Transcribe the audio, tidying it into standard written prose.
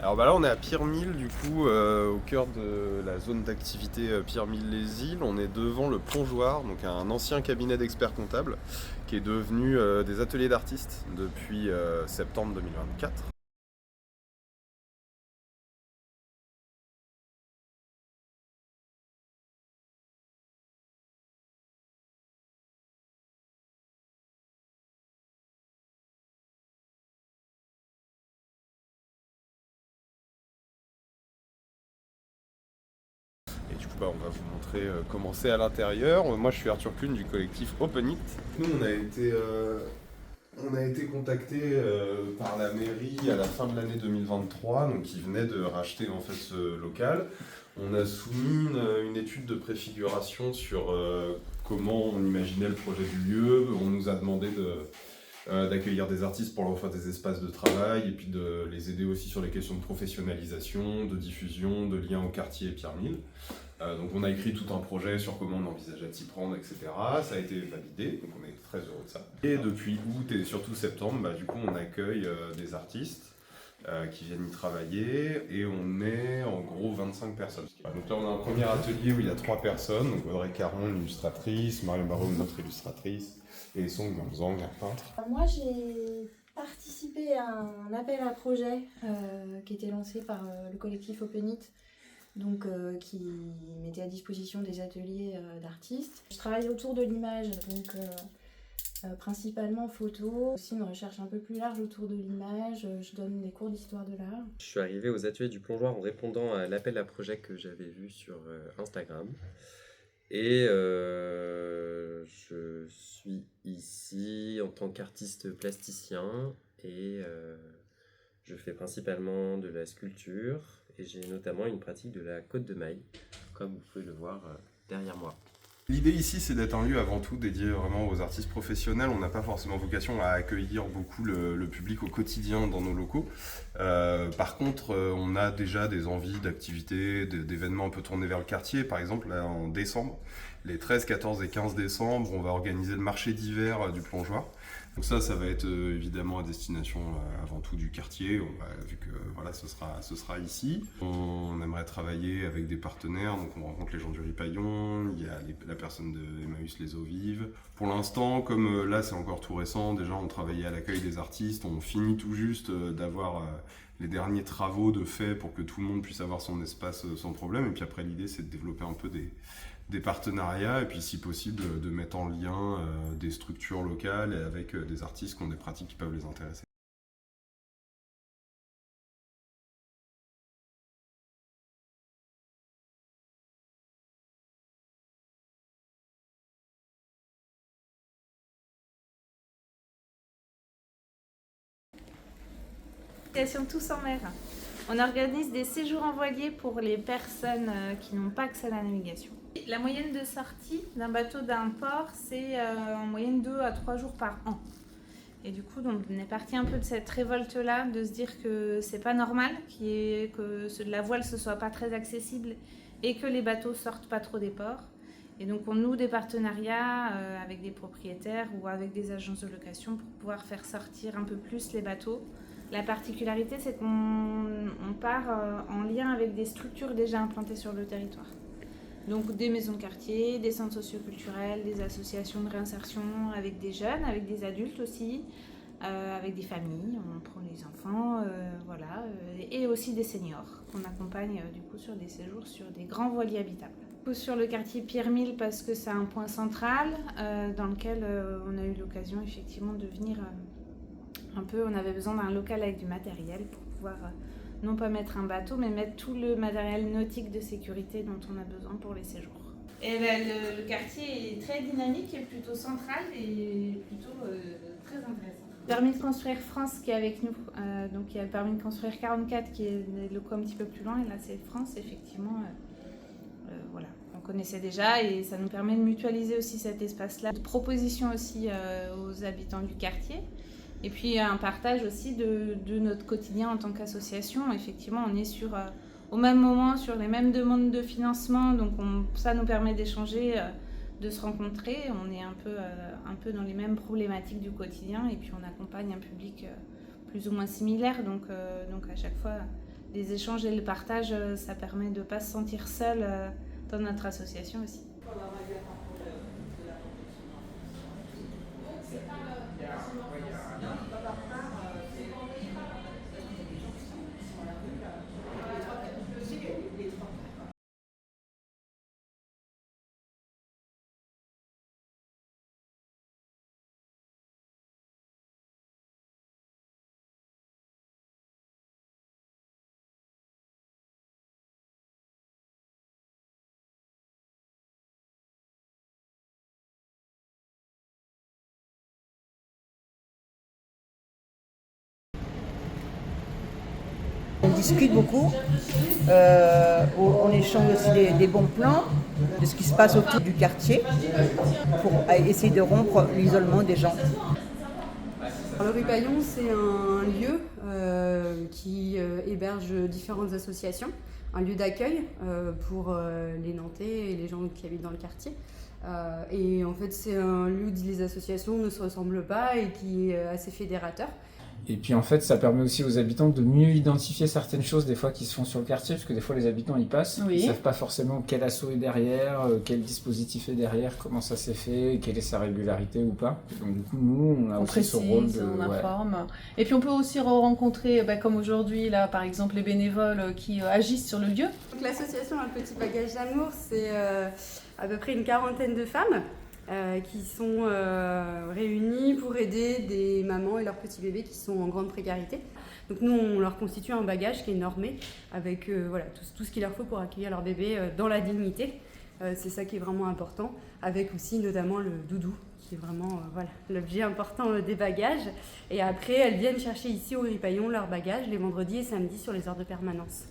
Alors bah là on est à Pirmil du coup au cœur de la zone d'activité Pirmil-les-Îles. On est devant le Plongeoir, donc un ancien cabinet d'experts comptables qui est devenu des ateliers d'artistes depuis septembre 2024. Et du coup bah, on va vous montrer comment c'est à l'intérieur. Moi je suis Arthur Kuhn du collectif Open It. Nous on a été contacté par la mairie à la fin de l'année 2023, donc ils venaient de racheter en fait ce local. On a soumis une étude de préfiguration sur comment on imaginait le projet du lieu. On nous a demandé d'accueillir des artistes pour leur offrir des espaces de travail et puis de les aider aussi sur les questions de professionnalisation, de diffusion, de lien au quartier Pierre-Mille. Donc on a écrit tout un projet sur comment on envisageait de s'y prendre, etc. Ça a été validé, donc on est très heureux de ça. Et depuis août et surtout septembre, bah, du coup on accueille des artistes qui viennent y travailler et on est en gros 25 personnes. Donc là on a un premier atelier où il y a 3 personnes, donc Audrey Caron, l'illustratrice, Marion Barreau, notre illustratrice, et Song Zhang, un peintre. Moi, j'ai participé à un appel à projet qui était lancé par le collectif Open It, donc, qui mettait à disposition des ateliers d'artistes. Je travaille autour de l'image, donc principalement photo, aussi une recherche un peu plus large autour de l'image. Je donne des cours d'histoire de l'art. Je suis arrivé aux ateliers du plongeoir en répondant à l'appel à projet que j'avais vu sur Instagram. Et je suis ici en tant qu'artiste plasticien et je fais principalement de la sculpture et j'ai notamment une pratique de la côte de maille, comme vous pouvez le voir derrière moi. L'idée ici, c'est d'être un lieu avant tout dédié vraiment aux artistes professionnels. On n'a pas forcément vocation à accueillir beaucoup le public au quotidien dans nos locaux. Par contre, on a déjà des envies d'activités, d'événements un peu tournés vers le quartier. Par exemple, là, en décembre, les 13, 14 et 15 décembre, on va organiser le marché d'hiver du Plongeoir. Donc ça va être évidemment à destination avant tout du quartier, vu que voilà, ce sera ici. On aimerait travailler avec des partenaires, donc on rencontre les gens du Ripaillon, il y a la personne de Emmaüs Les Eaux Vives. Pour l'instant, comme là c'est encore tout récent, déjà on travaillait à l'accueil des artistes, on finit tout juste d'avoir les derniers travaux de fait pour que tout le monde puisse avoir son espace sans problème. Et puis après l'idée c'est de développer un peu des partenariats et puis si possible de mettre en lien des structures locales et avec des artistes qui ont des pratiques qui peuvent les intéresser. Tous en mer. On organise des séjours en voilier pour les personnes qui n'ont pas accès à la navigation. La moyenne de sortie d'un bateau d'un port, c'est en moyenne 2 à 3 jours par an. Et du coup, donc, on est parti un peu de cette révolte-là, de se dire que c'est pas normal, que la voile ne soit pas très accessible et que les bateaux sortent pas trop des ports. Et donc on noue des partenariats avec des propriétaires ou avec des agences de location pour pouvoir faire sortir un peu plus les bateaux. La particularité, c'est qu'on part en lien avec des structures déjà implantées sur le territoire. Donc des maisons de quartier, des centres socioculturels, des associations de réinsertion avec des jeunes, avec des adultes aussi, avec des familles, on prend les enfants, voilà, et aussi des seniors qu'on accompagne du coup sur des séjours sur des grands voiliers habitables. Sur le quartier Pierre-Mille parce que c'est un point central dans lequel on a eu l'occasion effectivement de venir un peu, on avait besoin d'un local avec du matériel pour pouvoir non pas mettre un bateau, mais mettre tout le matériel nautique de sécurité dont on a besoin pour les séjours. Et le quartier est très dynamique et plutôt central et plutôt très intéressant. Permis de construire France qui est avec nous, donc il y a le permis de construire 44 qui est des locaux un petit peu plus loin et là c'est France effectivement. Voilà, on connaissait déjà et ça nous permet de mutualiser aussi cet espace-là, de propositions aussi aux habitants du quartier. Et puis un partage aussi de notre quotidien en tant qu'association. Effectivement, on est au même moment sur les mêmes demandes de financement, donc ça nous permet d'échanger, de se rencontrer. On est un peu dans les mêmes problématiques du quotidien et puis on accompagne un public plus ou moins similaire. Donc à chaque fois, Les échanges et le partage, ça permet de ne pas se sentir seul dans notre association aussi. On discute beaucoup, on échange aussi des bons plans de ce qui se passe autour du quartier pour essayer de rompre l'isolement des gens. Le Ripaillon, c'est un lieu qui héberge différentes associations, un lieu d'accueil pour les Nantais et les gens qui habitent dans le quartier. Et en fait, c'est un lieu où les associations ne se ressemblent pas et qui est assez fédérateur. Et puis en fait, ça permet aussi aux habitants de mieux identifier certaines choses des fois qui se font sur le quartier, parce que des fois les habitants y passent, Oui. Ils savent pas forcément quel assaut est derrière, quel dispositif est derrière, comment ça s'est fait, quelle est sa régularité ou pas. Et donc du coup, nous, on a On aussi ce rôle précise, de... on ouais. informe. Et puis on peut aussi rencontrer, comme aujourd'hui, là, par exemple, les bénévoles qui agissent sur le lieu. Donc, l'association Un Petit Bagage d'Amour, c'est à peu près une quarantaine de femmes qui sont réunies pour aider des mamans et leurs petits bébés qui sont en grande précarité. Donc nous, on leur constitue un bagage qui est normé avec tout ce qu'il leur faut pour accueillir leur bébé dans la dignité. C'est ça qui est vraiment important, avec aussi notamment le doudou, qui est vraiment l'objet important des bagages. Et après, elles viennent chercher ici au Ripaillon leurs bagages les vendredis et samedis sur les heures de permanence.